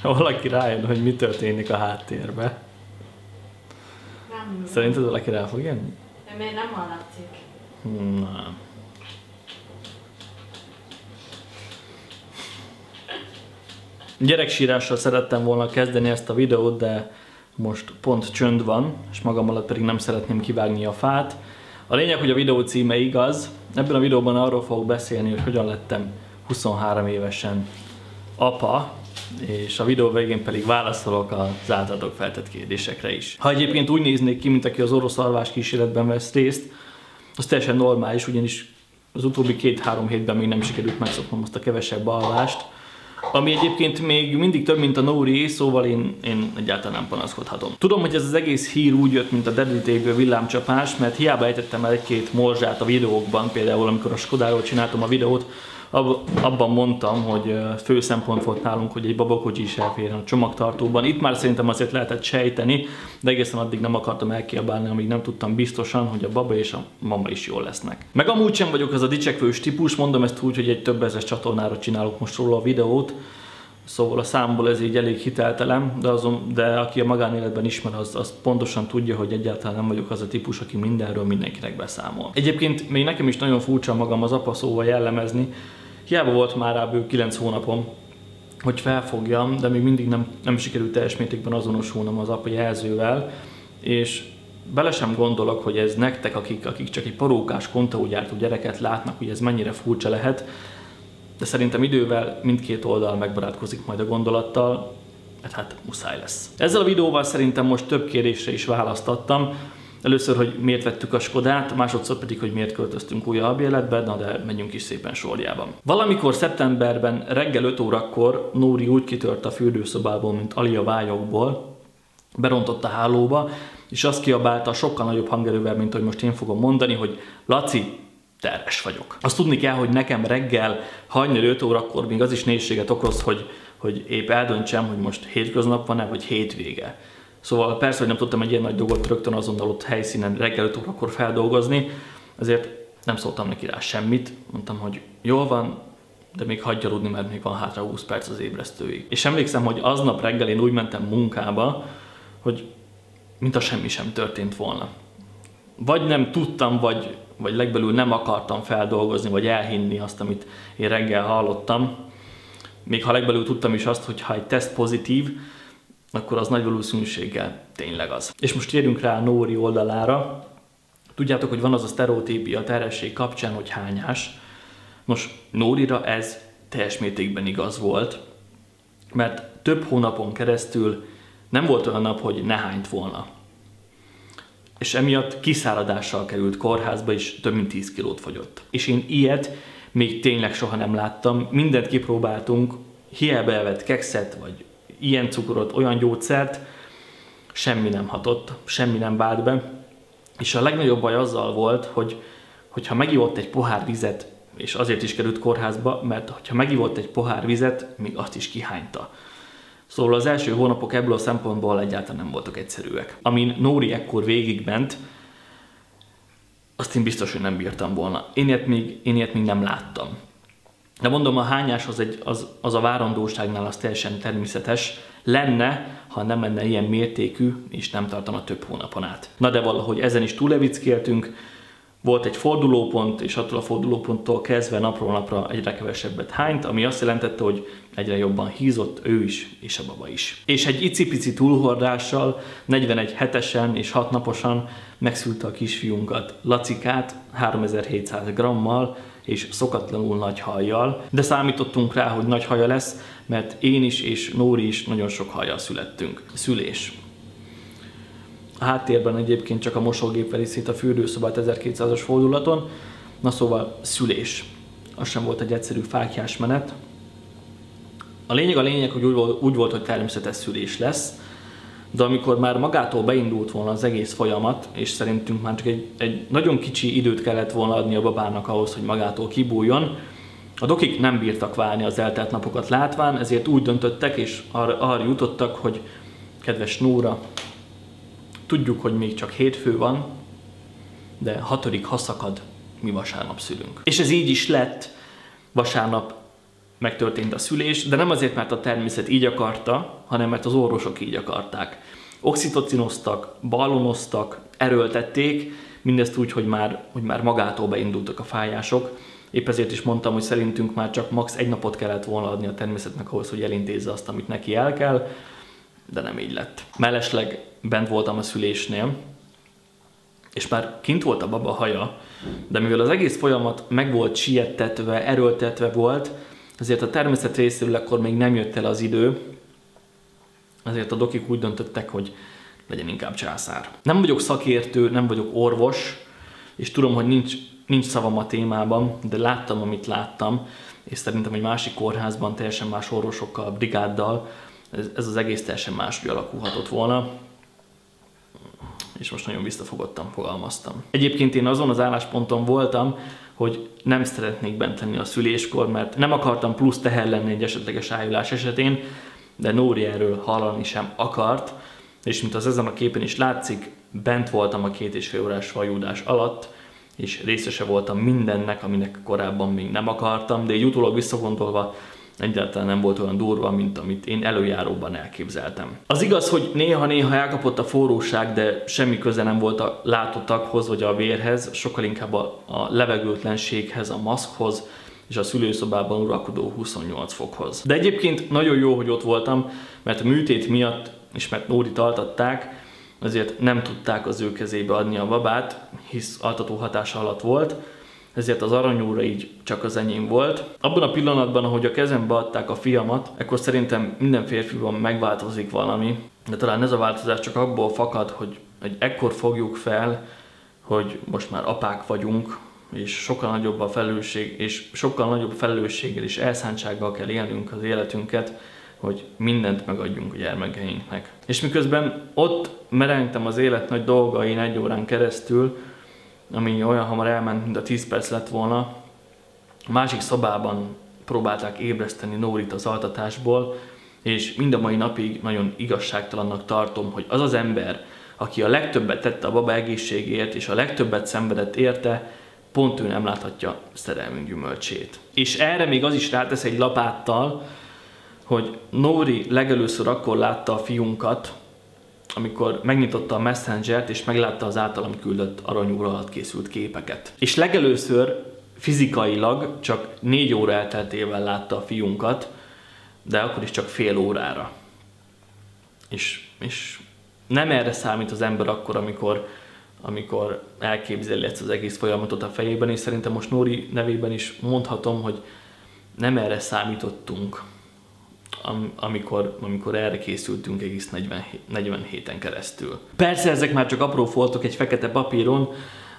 Ha valaki rájön, hogy mi történik a háttérbe. Nem. Szerinted valaki rá fog jönni? Mert nem hallatszik. Nem. Gyereksírással szerettem volna kezdeni ezt a videót, de most pont csönd van, és magam alatt pedig nem szeretném kivágni a fát. A lényeg, hogy a videó címe igaz. Ebben a videóban arról fogok beszélni, hogy hogyan lettem 23 évesen apa, és a videó végén pedig válaszolok az általatok feltett kérdésekre is. Ha egyébként úgy néznék ki, mint aki az orosz alvás kísérletben vesz részt, az teljesen normális, ugyanis az utóbbi 2-3 hétben még nem sikerült megszoknom azt a kevesebb alvást, ami egyébként még mindig több, mint a Nóri, szóval én egyáltalán nem panaszkodhatom. Tudom, hogy ez az egész hír úgy jött, mint a Deadly villámcsapás, mert hiába ejtettem el egy-két morzsát a videókban, például amikor a Skodáról csináltam a videót, abban mondtam, hogy fő szempont volt nálunk, hogy egy babakocsi is elférjen a csomagtartóban. Itt már szerintem azért lehetett sejteni, de egészen addig nem akartam elkiabálni, amíg nem tudtam biztosan, hogy a baba és a mama is jól lesznek. Meg amúgy sem vagyok az a dicsekvős típus, mondom ezt úgy, hogy egy több ezer csatornára csinálok most róla a videót, szóval a számból ez így elég hiteltelen, de aki a magánéletben ismer, az pontosan tudja, hogy egyáltalán nem vagyok az a típus, aki mindenről mindenkinek beszámol. Egyébként még nekem is nagyon furcsa magam az apa szóval jellemezni. Hiába volt már rá bő 9 hónapom, hogy felfogjam, de még mindig nem sikerült teljes mértékben azonosulnom az apa jelzővel, és bele sem gondolok, hogy ez nektek, akik csak egy parókás kontaúgyártó gyereket látnak, hogy ez mennyire furcsa lehet, de szerintem idővel mindkét oldal megbarátkozik majd a gondolattal, mert hát muszáj lesz. Ezzel a videóval szerintem most több kérdésre is választattam. Először, hogy miért vettük a Skodát, másodszor pedig, hogy miért költöztünk új albérletbe, na de menjünk is szépen sorjában. Valamikor szeptemberben reggel 5 órakor Nóri úgy kitört a fürdőszobából, mint Ali a vályokból, berontott a hálóba, és azt kiabálta sokkal nagyobb hangerővel, mint hogy most én fogom mondani, hogy Laci, terhes vagyok. Azt tudni kell, hogy nekem reggel hajnali 5 órakor még az is nehézséget okoz, hogy épp eldöntsem, hogy most hétköznap van-e, vagy hétvége. Szóval persze, hogy nem tudtam egy ilyen nagy dolgot rögtön azonnal ott helyszínen reggel 5 órakor feldolgozni, ezért nem szóltam neki rá semmit. Mondtam, hogy jól van, de még hagyj aludni, mert még van hátra 20 perc az ébresztőig. És emlékszem, hogy aznap reggel én úgy mentem munkába, hogy mintha semmi sem történt volna. Vagy nem tudtam, vagy legbelül nem akartam feldolgozni, vagy elhinni azt, amit én reggel hallottam. Még ha legbelül tudtam is azt, hogy ha egy teszt pozitív, akkor az nagy valószínűséggel tényleg az. És most térjünk rá a Nóri oldalára. Tudjátok, hogy van az a sztereotípia a terhesség kapcsán, hogy hányás. Nos, Nórira ez teljes mértékben igaz volt, mert több hónapon keresztül nem volt olyan nap, hogy ne hányt volna. És emiatt kiszáradással került kórházba, és több mint 10 kilót fogyott. És én ilyet még tényleg soha nem láttam. Mindent kipróbáltunk, hiába elvett kekszet, vagy ilyen cukrot, olyan gyógyszert, semmi nem hatott, semmi nem vált be. És a legnagyobb baj azzal volt, hogy ha megivott egy pohár vizet, és azért is került kórházba, mert ha megivott egy pohár vizet, még azt is kihányta. Szóval az első hónapok ebből a szempontból egyáltalán nem voltak egyszerűek. Amin Nóri ekkor végigment, azt én biztos, hogy nem bírtam volna. Én ilyet még nem láttam. De mondom, a hányás az a várandóságnál az teljesen természetes lenne, ha nem lenne ilyen mértékű, és nem tartana több hónapon át. Na de valahogy ezen is túlevickéltünk, volt egy fordulópont, és attól a fordulóponttól kezdve napról napra egyre kevesebbet hányt, ami azt jelentette, hogy egyre jobban hízott ő is, és a baba is. És egy icipici túlhordással, 41 hetesen és 6 naposan megszülte a kisfiunkat, Lacikát, 3700 grammal, és szokatlanul nagy hajjal, de számítottunk rá, hogy nagy haja lesz, mert én is és Nóri is nagyon sok hajjal születtünk. Szülés. A háttérben egyébként csak a mosógép veri szét a fürdőszobát 1200-as fordulaton, na szóval szülés. Az sem volt egy egyszerű fáklyás menet. A lényeg, hogy úgy volt, hogy természetes szülés lesz, de amikor már magától beindult volna az egész folyamat, és szerintünk már csak egy nagyon kicsi időt kellett volna adni a babának ahhoz, hogy magától kibújjon, a dokik nem bírtak várni az eltelt napokat látván, ezért úgy döntöttek, és arra jutottak, hogy kedves Nóra, tudjuk, hogy még csak hétfő van, de 6. ha szakad, mi vasárnap szülünk. És ez így is lett. Vasárnap megtörtént a szülés, de nem azért, mert a természet így akarta, hanem mert az orvosok így akarták. Oxitocinoztak, ballonoztak, erőltették, mindezt úgy, hogy már magától beindultak a fájások. Épp ezért is mondtam, hogy szerintünk már csak max. 1 napot kellett volna adni a természetnek ahhoz, hogy elintézze azt, amit neki el kell, de nem így lett. Mellesleg bent voltam a szülésnél, és már kint volt a baba haja, de mivel az egész folyamat meg volt siettetve, erőltetve volt, ezért a természet részéről akkor még nem jött el az idő, ezért a dokik úgy döntöttek, hogy legyen inkább császár. Nem vagyok szakértő, nem vagyok orvos, és tudom, hogy nincs szavam a témában, de láttam, amit láttam, és szerintem egy másik kórházban, teljesen más orvosokkal, brigáddal, ez az egész teljesen máshogy alakulhatott volna. És most nagyon visszafogottan fogalmaztam. Egyébként én azon az állásponton voltam, hogy nem szeretnék bent lenni a szüléskor, mert nem akartam plusz teher lenni egy esetleges ájulás esetén, de Nóri erről hallani sem akart, és mint az ezen a képen is látszik, bent voltam a 2,5 órás vajúdás alatt, és részese voltam mindennek, aminek korábban még nem akartam, de így utólag visszagondolva egyáltalán nem volt olyan durva, mint amit én előjáróban elképzeltem. Az igaz, hogy néha-néha elkapott a forróság, de semmi köze nem volt a látottakhoz vagy a vérhez, sokkal inkább a levegőtlenséghez, a maszkhoz és a szülőszobában uralkodó 28 fokhoz. De egyébként nagyon jó, hogy ott voltam, mert a műtét miatt, és mert Nórit altatták, ezért nem tudták az ő kezébe adni a babát, hisz altató hatása alatt volt, ezért az aranyóra így csak az enyém volt. Abban a pillanatban, ahogy a kezembe adták a fiamat, akkor szerintem minden férfiban megváltozik valami. De talán ez a változás csak abból fakad, hogy ekkor fogjuk fel, hogy most már apák vagyunk, és sokkal nagyobb a felelősség, és sokkal nagyobb felelősséggel és elszántsággal kell élnünk az életünket, hogy mindent megadjunk a gyermekeinknek. És miközben ott merengtem az élet nagy dolgain 1 órán keresztül, ami olyan hamar elment, mint a 10 perc lett volna, a másik szobában próbálták ébreszteni Nórit az altatásból, és mind a mai napig nagyon igazságtalannak tartom, hogy az az ember, aki a legtöbbet tette a baba egészségéért, és a legtöbbet szenvedett érte, pont ő nem láthatja szerelmünk gyümölcsét. És erre még az is rátesz egy lapáttal, hogy Nóri legelőször akkor látta a fiunkat, amikor megnyitotta a Messengert, és meglátta az általam küldött aranyóra alatt készült képeket. És legelőször fizikailag csak 4 óra elteltével látta a fiunkat, de akkor is csak fél órára. És nem erre számít az ember akkor, amikor elképzeli ezt az egész folyamatot a fejében, és szerintem most Nóri nevében is mondhatom, hogy nem erre számítottunk, amikor erre készültünk egész 40 héten keresztül. Persze ezek már csak apró foltok egy fekete papíron,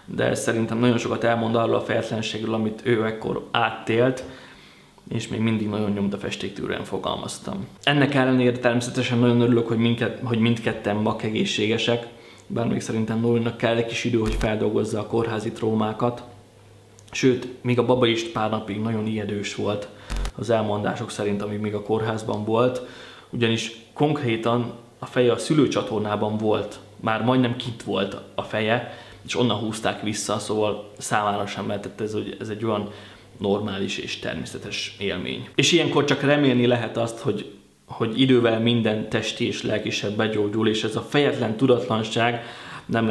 de szerintem nagyon sokat elmond arról a fejetlenségről, amit ő ekkor áttélt, és még mindig nagyon nyomdafestéktűrően fogalmaztam. Ennek ellenére természetesen nagyon örülök, hogy mindketten mak egészségesek, bár még szerintem Nórinak kell egy kis idő, hogy feldolgozza a kórházi trómákat. Sőt, még a baba is pár napig nagyon ijedős volt az elmondások szerint, amíg még a kórházban volt, ugyanis konkrétan a feje a szülőcsatornában volt, már majdnem kint volt a feje, és onnan húzták vissza, szóval számára sem lehetett ez egy olyan normális és természetes élmény. És ilyenkor csak remélni lehet azt, hogy idővel minden testi és lelkisebb begyógyul, és ez a fejetlen tudatlanság nem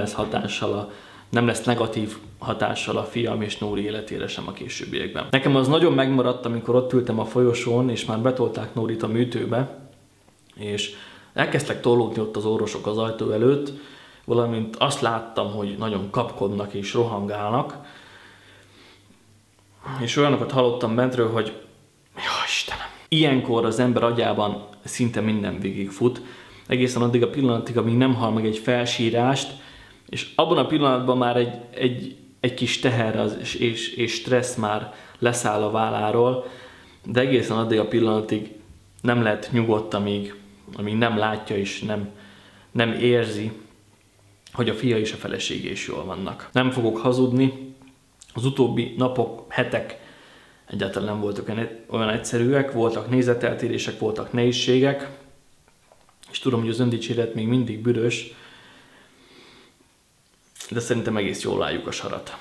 lesz negatív hatással a fiam és Nóri életére sem a későbbiekben. Nekem az nagyon megmaradt, amikor ott ültem a folyosón, és már betolták Nórit a műtőbe, és elkezdtek tolódni ott az orvosok az ajtó előtt, valamint azt láttam, hogy nagyon kapkodnak és rohangálnak, és olyanokat hallottam bentről, hogy jó Istenem! Ilyenkor az ember agyában szinte minden végigfut, egészen addig a pillanatig, amíg nem hall meg egy felsírást, és abban a pillanatban már egy kis teher és stressz már leszáll a válláról, de egészen addig a pillanatig nem lehet nyugodt, amíg nem látja és nem érzi, hogy a fia és a felesége is jól vannak. Nem fogok hazudni, az utóbbi napok, hetek egyáltalán nem voltak olyan egyszerűek, voltak nézeteltérések, voltak nehézségek, és tudom, hogy az öndicséret még mindig büdös, de szerintem egész jól álljuk a sarat.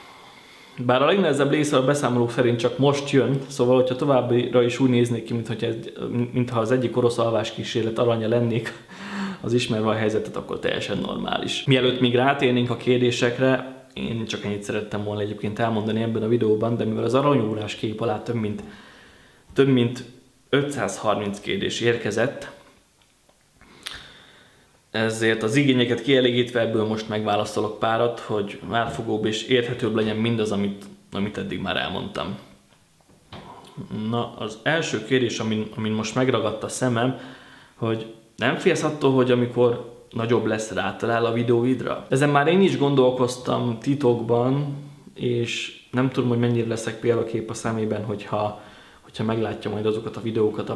Bár a legnehezebb része a beszámolók szerint csak most jön, szóval hogyha továbbra is úgy néznék ki, mintha az egyik orosz alváskísérlet aranya lennék, az ismerve a helyzetet, akkor teljesen normális. Mielőtt még rátérnénk a kérdésekre, én csak ennyit szerettem volna egyébként elmondani ebben a videóban, de mivel az aranyórás kép alá több mint 530 kérdés érkezett, ezért az igényeket kielégítve ebből most megválaszolok párat, hogy átfogóbb és érthetőbb legyen mindaz, amit eddig már elmondtam. Na, az első kérdés, amin most megragadt a szemem, hogy nem félsz attól, hogy amikor nagyobb lesz, rátalál a videóidra? Ezen már én is gondolkoztam titokban, és nem tudom, hogy mennyire leszek példakép a szemében, hogyha meglátja majd azokat a videókat,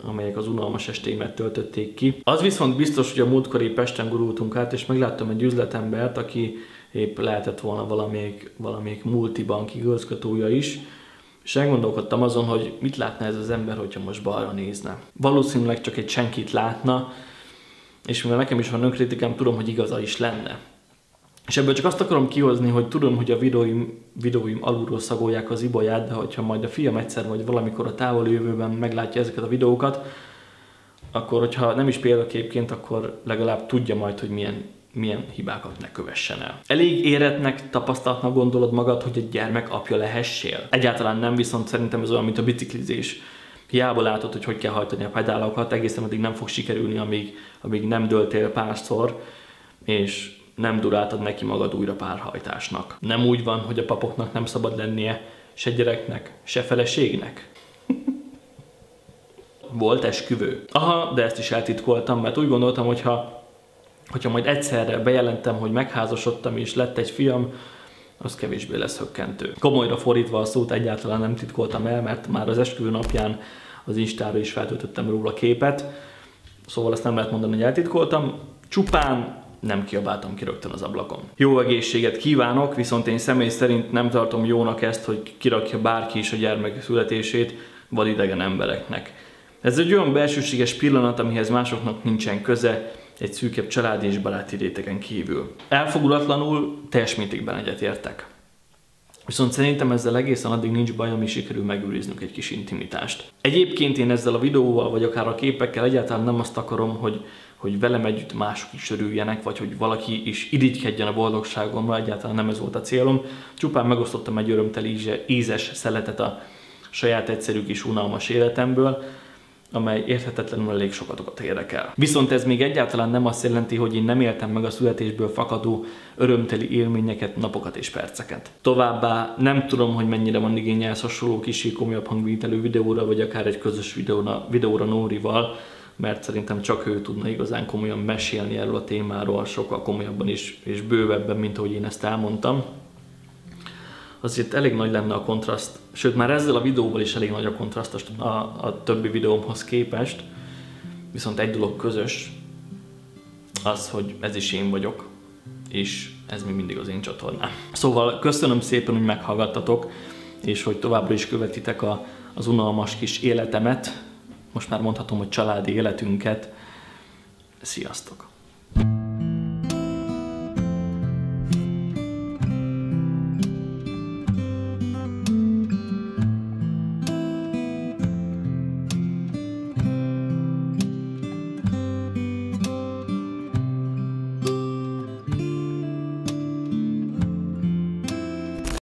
amelyek az unalmas estéimet töltötték ki. Az viszont biztos, hogy a múltkori Pesten gurultunk át, és megláttam egy üzletembert, aki épp lehetett volna valamelyik multibank igazgatója is, és elgondolkodtam azon, hogy mit látna ez az ember, hogyha most balra nézne. Valószínűleg csak egy senkit látna, és mivel nekem is van önkritikám, tudom, hogy igaza is lenne. És ebből csak azt akarom kihozni, hogy tudom, hogy a videóim alulról szagolják az ibolyát, de hogyha majd a fiam egyszer vagy valamikor a távoli jövőben meglátja ezeket a videókat, akkor, hogyha nem is példaképként, akkor legalább tudja majd, hogy milyen hibákat ne kövessen el. Elég éretnek, tapasztalatnak gondolod magad, hogy egy gyermek apja lehessél? Egyáltalán nem, viszont szerintem ez olyan, mint a biciklizés. Hiába látod, hogy kell hajtani a pedálokat, egészen addig nem fog sikerülni, amíg nem dőltél párszor, és nem duráltad neki magad újra párhajtásnak. Nem úgy van, hogy a papoknak nem szabad lennie se gyereknek, se feleségnek. Volt esküvő. Aha, de ezt is eltitkoltam, mert úgy gondoltam, hogyha majd egyszerre bejelentem, hogy megházasodtam és lett egy fiam, az kevésbé lesz hökkentő. Komolyra fordítva a szót egyáltalán nem titkoltam el, mert már az esküvő napján az Instára is feltöltöttem róla képet, szóval azt nem lehet mondani, hogy eltitkoltam, csupán nem kiabáltam ki rögtön az ablakon. Jó egészséget kívánok, viszont én személy szerint nem tartom jónak ezt, hogy kirakja bárki is a gyermek születését vadidegen embereknek. Ez egy olyan belsőséges pillanat, amihez másoknak nincsen köze, egy szűkebb családi és baráti rétegen kívül. Elfogulatlanul teljes mértékben egyetértek. Viszont szerintem ezzel egészen addig nincs baj, amíg sikerül megőriznünk egy kis intimitást. Egyébként én ezzel a videóval, vagy akár a képekkel egyáltalán nem azt akarom, hogy velem együtt mások is örüljenek, vagy hogy valaki is irigykedjen a boldogságomra, egyáltalán nem ez volt a célom. Csupán megosztottam egy örömteli ízes szeletet a saját egyszerű kis unalmas életemből, amely érthetetlenül elég sokatokat érdekel. Viszont ez még egyáltalán nem azt jelenti, hogy én nem éltem meg a születésből fakadó örömteli élményeket, napokat és perceket. Továbbá nem tudom, hogy mennyire van igényelsz hasonló kicsi komolyabb hangvételű videóra, vagy akár egy közös videóra Nórival, mert szerintem csak ő tudna igazán komolyan mesélni erről a témáról, sokkal komolyabban is és bővebben, mint ahogy én ezt elmondtam. Azért elég nagy lenne a kontraszt, sőt már ezzel a videóval is elég nagy a kontraszt a többi videómhoz képest, viszont egy dolog közös, az, hogy ez is én vagyok, és ez még mindig az én csatornám. Szóval köszönöm szépen, hogy meghallgattatok, és hogy továbbra is követitek az unalmas kis életemet, most már mondhatom, hogy családi életünket. Sziasztok!